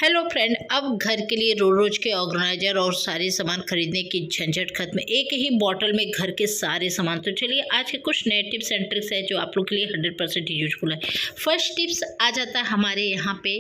Hello friend, अब घर के लिए रोज रोज के ऑर्गेनाइजर और सारे सामान खरीदने की झंझट खत्म। एक ही बॉटल में घर के सारे सामान। तो चलिए आज के कुछ नए टिप्स एंड ट्रिक्स है जो आप लोग के लिए 100% यूजफुल है। फर्स्ट टिप्स आ जाता है हमारे यहाँ पे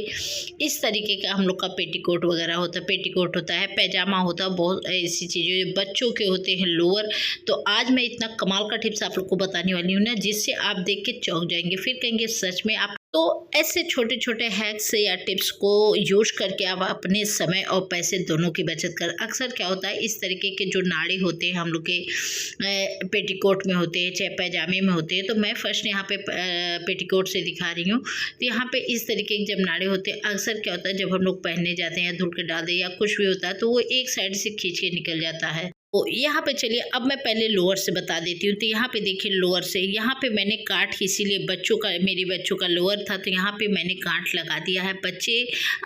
इस तरीके का हम लोग का पेटीकोट वगैरह होता है। पेटीकोट होता है, पैजामा होता है, बहुत ऐसी चीज़ें बच्चों के होते हैं, लोअर। तो आज मैं इतना कमाल का टिप्स आप लोग को बताने वाली हूँ ना, जिससे आप देख के चौंक जाएंगे, फिर कहेंगे सच में आप। तो ऐसे छोटे छोटे हैक्स या टिप्स को यूज करके आप अपने समय और पैसे दोनों की बचत कर। अक्सर क्या होता है, इस तरीके के जो नाड़े होते हैं हम लोग के पेटीकोट में होते हैं, चाहे पैजामे में होते हैं। तो मैं फर्स्ट यहाँ पे पेटीकोट से दिखा रही हूँ। तो यहाँ पे इस तरीके के जब नाड़े होते हैं, अक्सर क्या होता है जब हम लोग पहनने जाते हैं, धुल के डाल दे या कुछ भी होता है, तो वो एक साइड से खींच के निकल जाता है। तो यहाँ पे चलिए अब मैं पहले लोअर से बता देती हूँ। तो यहाँ पे देखिए लोअर से, यहाँ पे मैंने काट, इसीलिए बच्चों का, मेरे बच्चों का लोअर था तो यहाँ पे मैंने काट लगा दिया है। बच्चे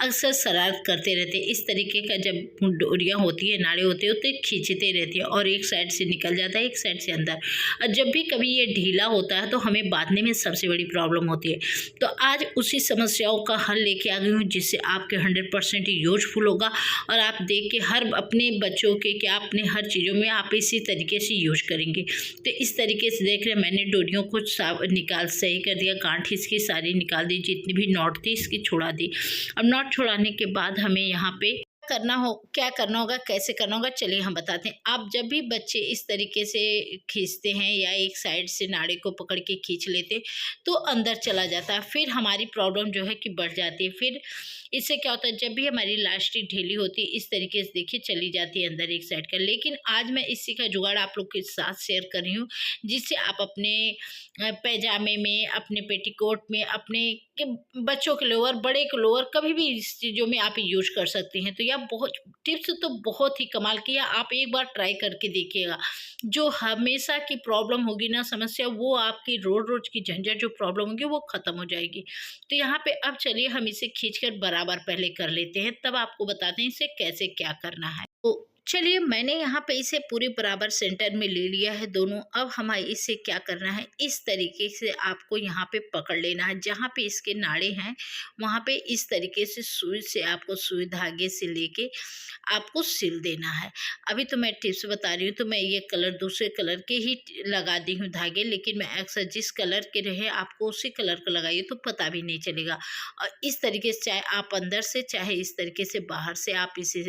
अक्सर शरारत करते रहते हैं, इस तरीके का जब डोरियाँ होती है, नाड़े होते हैं, तो खींचते रहते हैं और एक साइड से निकल जाता है, एक साइड से अंदर। और जब भी कभी ये ढीला होता है तो हमें बांधने में सबसे बड़ी प्रॉब्लम होती है। तो आज उसी समस्याओं का हल लेके आ गई हूँ, जिससे आपके 100% यूजफुल होगा। और आप देख के हर अपने बच्चों के, क्या अपने हर चीज़ों में आप इसी तरीके से यूज करेंगे। तो इस तरीके से देख रहे, मैंने डोरियों को निकाल सही कर दिया, गांठ इसकी सारी निकाल दी, जितनी भी नॉट थी इसकी छुड़ा दी। अब नॉट छुड़ाने के बाद हमें यहाँ पे क्या करना होगा, कैसे करना होगा, चलिए हम बताते हैं। आप जब भी बच्चे इस तरीके से खींचते हैं या एक साइड से नाड़े को पकड़ के खींच लेते, तो अंदर चला जाता है, फिर हमारी प्रॉब्लम जो है कि बढ़ जाती है। फिर इससे क्या होता है, जब भी हमारी इलास्टिक ढीली होती है, इस तरीके से देखिए चली जाती है अंदर एक साइड का। लेकिन आज मैं इसी का जुगाड़ आप लोग के साथ शेयर कर रही हूँ, जिससे आप अपने पैजामे में, अपने पेटीकोट में, अपने के बच्चों के लोअर, बड़े के लोअर, कभी भी इस चीज़ों में आप यूज कर सकती हैं। तो यह बहुत टिप्स तो बहुत ही कमाल की है, आप एक बार ट्राई करके देखिएगा। जो हमेशा की प्रॉब्लम होगी ना, समस्या, वो आपकी रोज रोज की झंझट जो प्रॉब्लम होगी वो खत्म हो जाएगी। तो यहाँ पे अब चलिए हम इसे खींचकर बराबर पहले कर लेते हैं, तब आपको बताते हैं इसे कैसे क्या करना है। तो चलिए मैंने यहाँ पे इसे पूरे बराबर सेंटर में ले लिया है दोनों। अब हमें इसे क्या करना है, इस तरीके से आपको यहाँ पे पकड़ लेना है, जहाँ पे इसके नाड़े हैं वहाँ पे इस तरीके से सुई से, आपको सुई धागे से लेके आपको सिल देना है। अभी तो मैं टिप्स बता रही हूँ, तो मैं ये कलर, दूसरे कलर के ही लगा दी हूँ धागे, लेकिन मैं अक्सर जिस कलर के रहे आपको उसी कलर का लगाइए तो पता भी नहीं चलेगा। और इस तरीके से चाहे आप अंदर से, चाहे इस तरीके से बाहर से आप इसे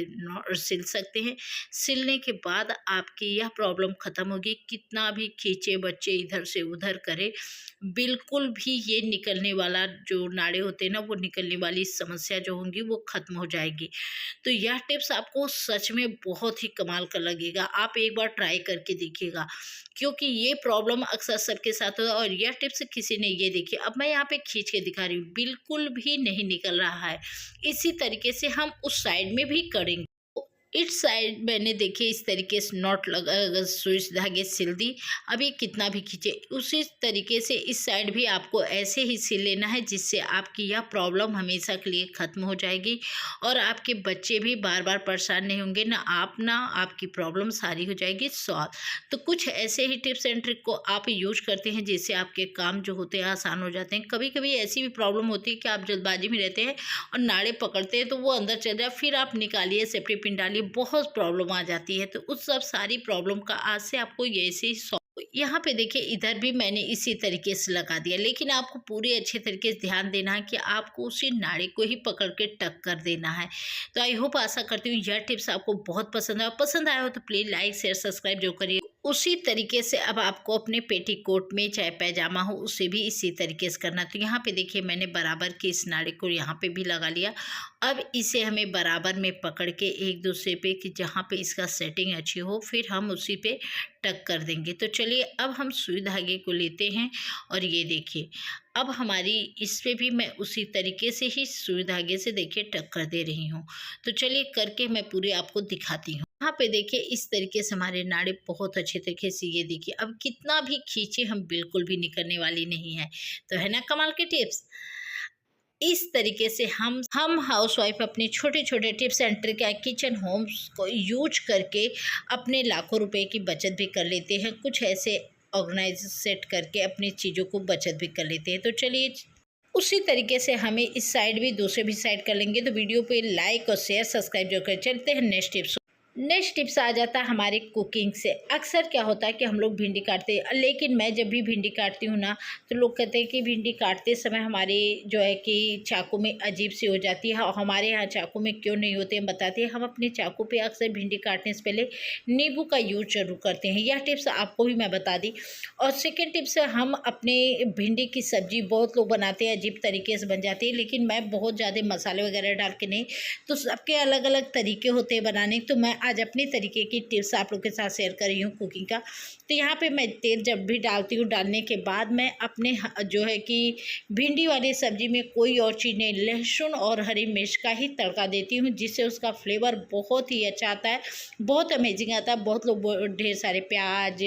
सिल सकते हैं। सिलने के बाद आपकी यह प्रॉब्लम खत्म होगी। कितना भी खींचे बच्चे, इधर से उधर करे, बिल्कुल भी ये निकलने वाला जो नाड़े होते हैं ना, वो निकलने वाली समस्या जो होंगी वो खत्म हो जाएगी। तो यह टिप्स आपको सच में बहुत ही कमाल का लगेगा, आप एक बार ट्राई करके देखिएगा, क्योंकि ये प्रॉब्लम अक्सर सबके साथ होता है। और यह टिप्स किसी ने, ये देखिए अब मैं यहाँ पे खींच के दिखा रही हूँ, बिल्कुल भी नहीं निकल रहा है। इसी तरीके से हम उस साइड में भी करेंगे। इस साइड मैंने देखिए इस तरीके से नॉट लगा, सुई धागे सिल दी। अभी कितना भी खींचे, उसी तरीके से इस साइड भी आपको ऐसे ही सिल लेना है, जिससे आपकी यह प्रॉब्लम हमेशा के लिए ख़त्म हो जाएगी। और आपके बच्चे भी बार बार परेशान नहीं होंगे, ना आप, ना आपकी प्रॉब्लम सारी हो जाएगी सॉल्व। तो कुछ ऐसे ही टिप्स एंड ट्रिक को आप यूज करते हैं, जिससे आपके काम जो होते हैं आसान हो जाते हैं। कभी कभी ऐसी भी प्रॉब्लम होती है कि आप जल्दबाजी में रहते हैं और नाड़े पकड़ते हैं तो वो अंदर चल जाए, फिर आप निकालिए, सेफ्टी पिन डालिए, बहुत प्रॉब्लम आ जाती है। तो उस सब सारी प्रॉब्लम का आज से आपको ये से यहाँ पे देखिए इधर भी मैंने इसी तरीके से लगा दिया, लेकिन आपको पूरे अच्छे तरीके से ध्यान देना है कि आपको उसी नाड़े को ही पकड़ के टक कर देना है। तो आई होप, आशा करती हूँ यह टिप्स आपको बहुत पसंद आया हो तो प्लीज़ लाइक शेयर सब्सक्राइब जो करिए। उसी तरीके से अब आपको अपने पेटीकोट में, चाहे पैजामा हो, उसे भी इसी तरीके से करना। तो यहाँ पे देखिए मैंने बराबर के इस नाड़े को यहाँ पे भी लगा लिया। अब इसे हमें बराबर में पकड़ के एक दूसरे पे, कि जहाँ पे इसका सेटिंग अच्छी हो, फिर हम उसी पे टक कर देंगे। तो चलिए अब हम सुई धागे को लेते हैं और ये देखिए अब हमारी इस पे भी मैं उसी तरीके से ही सुई धागे से देखिए टक कर दे रही हूँ। तो चलिए करके मैं पूरी आपको दिखाती हूँ। यहाँ पे देखिए इस तरीके से हमारे नाड़े बहुत अच्छे तरीके से, ये देखिए अब कितना भी खींचे हम बिल्कुल भी निकलने वाली नहीं है। तो है ना कमाल के टिप्स। इस तरीके से हम हाउसवाइफ अपने छोटे छोटे टिप्स एंड ट्रिक या किचन होम्स को यूज करके अपने लाखों रुपए की बचत भी कर लेते हैं। कुछ ऐसे ऑर्गेनाइज सेट करके अपनी चीज़ों को बचत भी कर लेते हैं। तो चलिए उसी तरीके से हमें इस साइड भी दूसरे भी साइड कर लेंगे। तो वीडियो पे लाइक और शेयर सब्सक्राइब जो कर चलते हैं नेक्स्ट टिप्स। नेक्स्ट टिप्स आ जाता है हमारे कुकिंग से। अक्सर क्या होता है कि हम लोग भिंडी काटते हैं, लेकिन मैं जब भी भिंडी काटती हूँ ना, तो लोग कहते हैं कि भिंडी काटते समय हमारे जो है कि चाकू में अजीब सी हो जाती है, और हमारे यहाँ चाकू में क्यों नहीं होते हैं बताते हैं। हम अपने चाकू पे अक्सर भिंडी काटने से पहले नींबू का यूज जरूर करते हैं। यह टिप्स आपको भी मैं बता दी। और सेकेंड टिप्स, हम अपने भिंडी की सब्जी बहुत लोग बनाते हैं, अजीब तरीके से बन जाती है, लेकिन मैं बहुत ज़्यादा मसाले वगैरह डाल के नहीं, तो सबके अलग अलग तरीके होते हैं बनाने। तो मैं आज अपने तरीके की टिप्स आप लोग के साथ शेयर कर रही हूँ कुकिंग का। तो यहाँ पे मैं तेल जब भी डालती हूँ, डालने के बाद मैं अपने जो है कि भिंडी वाली सब्ज़ी में कोई और चीज़ नहीं, लहसुन और हरी मिर्च का ही तड़का देती हूँ, जिससे उसका फ्लेवर बहुत ही अच्छा आता है, बहुत अमेजिंग आता है। बहुत लोग ढेर सारे प्याज,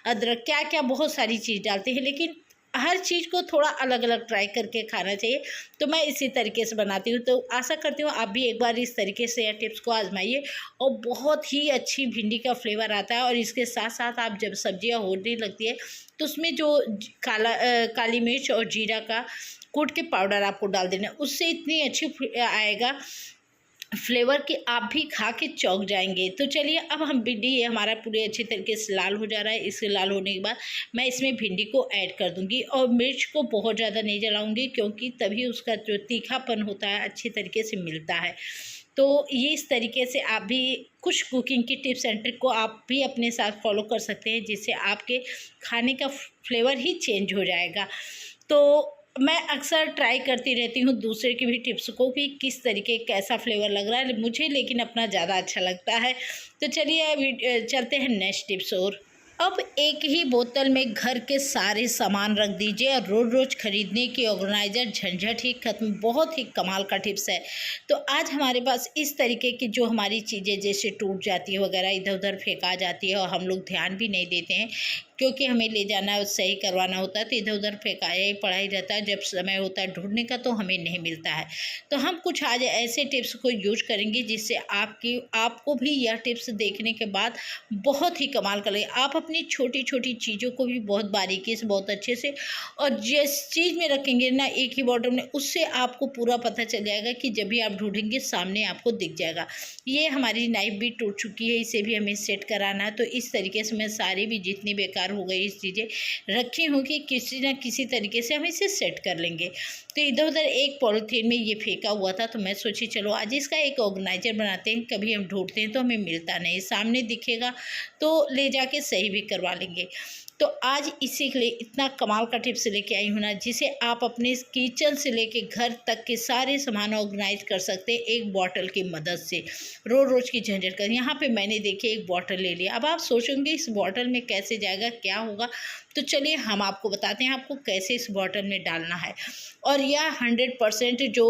अदरक, क्या क्या बहुत सारी चीज़ डालते हैं, लेकिन हर चीज़ को थोड़ा अलग अलग ट्राई करके खाना चाहिए। तो मैं इसी तरीके से बनाती हूँ। तो आशा करती हूँ आप भी एक बार इस तरीके से या टिप्स को आजमाइए, और बहुत ही अच्छी भिंडी का फ्लेवर आता है। और इसके साथ साथ आप जब सब्जियाँ होने लगती है, तो उसमें जो काली मिर्च और जीरा का कूट के पाउडर आपको डाल देना, उससे इतनी अच्छी आएगा फ्लेवर कि आप भी खा के चौंक जाएंगे। तो चलिए, अब हम भिंडी, ये हमारा पूरे अच्छे तरीके से लाल हो जा रहा है। इसके लाल होने के बाद मैं इसमें भिंडी को ऐड कर दूंगी, और मिर्च को बहुत ज़्यादा नहीं जलाऊंगी, क्योंकि तभी उसका जो तीखापन होता है अच्छे तरीके से मिलता है। तो ये इस तरीके से आप भी कुछ कुकिंग की टिप्स एंड ट्रिक को आप भी अपने साथ फॉलो कर सकते हैं, जिससे आपके खाने का फ्लेवर ही चेंज हो जाएगा। तो मैं अक्सर ट्राई करती रहती हूँ दूसरे की भी टिप्स को, कि किस तरीके कैसा फ्लेवर लग रहा है मुझे, लेकिन अपना ज़्यादा अच्छा लगता है। तो चलिए चलते हैं नेक्स्ट टिप्स। और अब एक ही बोतल में घर के सारे सामान रख दीजिए, और रोज़ रोज़ खरीदने की ऑर्गेनाइजर झंझट ही खत्म। बहुत ही कमाल का टिप्स है। तो आज हमारे पास इस तरीके की जो हमारी चीज़ें जैसे टूट जाती है वगैरह, इधर उधर फेंका जाती है, और हम लोग ध्यान भी नहीं देते हैं, क्योंकि हमें ले जाना सही करवाना होता है, तो इधर उधर फेंकाया ही पड़ा ही रहता है। जब समय होता है ढूंढने का, तो हमें नहीं मिलता है। तो हम कुछ आज ऐसे टिप्स को यूज करेंगे, जिससे आपको भी यह टिप्स देखने के बाद बहुत ही कमाल कर लगेगा। आप अपनी छोटी छोटी चीज़ों को भी बहुत बारीकी से, बहुत अच्छे से, और जिस चीज़ में रखेंगे ना एक ही बॉटल में, उससे आपको पूरा पता चल जाएगा कि जब भी आप ढूंढेंगे सामने आपको दिख जाएगा। ये हमारी नाइफ भी टूट चुकी है, इसे भी हमें सेट कराना है। तो इस तरीके से मैं सारी भी जितनी बेकार हो गई इस चीज़ें रखी हूँ, कि किसी न किसी तरीके से हम इसे सेट कर लेंगे। तो इधर उधर एक पॉलीथीन में ये फेंका हुआ था, तो मैं सोची चलो आज इसका एक ऑर्गेनाइजर बनाते हैं। कभी हम ढूंढते हैं तो हमें मिलता नहीं, सामने दिखेगा तो ले जाके सही भी करवा लेंगे। तो आज इसी के लिए इतना कमाल का टिप्स लेके आई हूँ ना, जिसे आप अपने किचन से लेके घर तक के सारे सामान ऑर्गेनाइज कर सकते हैं एक बॉटल की मदद से। रोज़ रोज़ की झंझट कर, यहाँ पे मैंने देखिए एक बॉटल ले लिया। अब आप सोचेंगे इस बॉटल में कैसे जाएगा, क्या होगा, तो चलिए हम आपको बताते हैं आपको कैसे इस बॉटल में डालना है। और यह 100% जो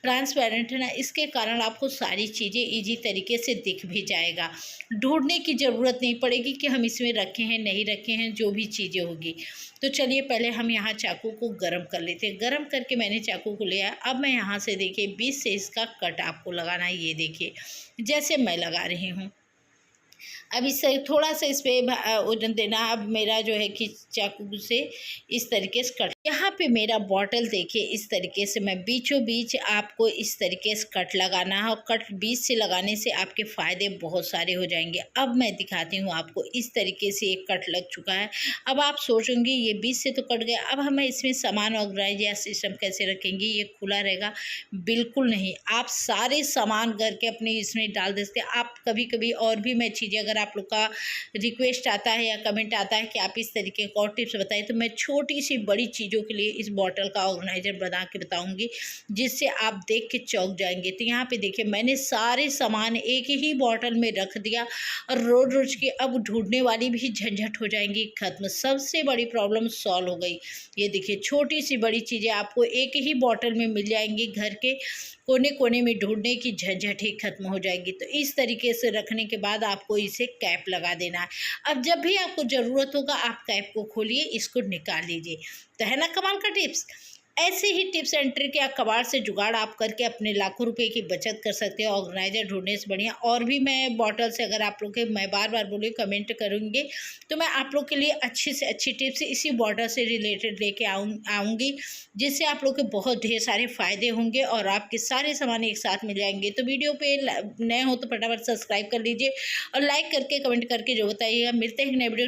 ट्रांसपेरेंट है ना, इसके कारण आपको सारी चीज़ें ईजी तरीके से दिख भी जाएगा। ढूंढने की ज़रूरत नहीं पड़ेगी कि हम इसमें रखे हैं नहीं रखे हैं, जो भी चीज़ें होगी। तो चलिए पहले हम यहाँ चाकू को गर्म कर लेते हैं। गर्म करके मैंने चाकू को लिया। अब मैं यहाँ से देखिए 20 से इसका कट आपको लगाना है। ये देखिए जैसे मैं लगा रही हूँ। अब इससे थोड़ा सा इस पर वजन देना। अब मेरा जो है कि चाकू से इस तरीके से कट, यहाँ पे मेरा बॉटल देखिए इस तरीके से मैं बीचों बीच आपको इस तरीके से कट लगाना है, और कट बीच से लगाने से आपके फ़ायदे बहुत सारे हो जाएंगे। अब मैं दिखाती हूँ आपको, इस तरीके से एक कट लग चुका है। अब आप सोचेंगे ये बीच से तो कट गया, अब हमें इसमें सामान ऑर्गेनाइज या सिस्टम कैसे रखेंगे, ये खुला रहेगा? बिल्कुल नहीं, आप सारे सामान घर के अपने इसमें डाल देते हैं। आप कभी कभी और भी मैं चीज़ें, अगर आप लोग का रिक्वेस्ट आता है या कमेंट आता है कि आप इस तरीके का और टिप्स बताइए, तो मैं छोटी सी बड़ी चीज़ों के लिए इस बॉटल का ऑर्गेनाइजर बना के बताऊंगी, जिससे आप देख के चौंक जाएंगे। तो यहाँ पे देखिए मैंने सारे सामान एक ही बॉटल में रख दिया, और रोज रोज की अब ढूंढने वाली भी झंझट हो जाएंगी खत्म। सबसे बड़ी प्रॉब्लम सॉल्व हो गई। ये देखिए छोटी सी बड़ी चीज़ें आपको एक ही बॉटल में मिल जाएंगी, घर के कोने कोने में ढूंढने की झंझट ही खत्म हो जाएगी। तो इस तरीके से रखने के बाद आपको इसे कैप लगा देना है। अब जब भी आपको ज़रूरत होगा आप कैप को खोलिए, इसको निकाल लीजिए। तो है ना कमाल का टिप्स। ऐसे ही टिप्स एंड ट्रिक या कबाड़ से जुगाड़ आप करके अपने लाखों रुपए की बचत कर सकते हो ऑर्गेनाइजर ढूंढने से बढ़िया। और भी मैं बॉटल से अगर आप लोग के मैं बार बार बोली कमेंट करूँगी तो मैं आप लोग के लिए अच्छी से अच्छी टिप्स इसी बॉटल से रिलेटेड लेके आऊँगी, जिससे आप लोग के बहुत ढेर सारे फ़ायदे होंगे और आपके सारे सामान एक साथ मिल जाएंगे। तो वीडियो पे नए हो तो फटाफट सब्सक्राइब कर लीजिए और लाइक करके कमेंट करके जो बताइएगा। मिलते हैं नए वीडियो।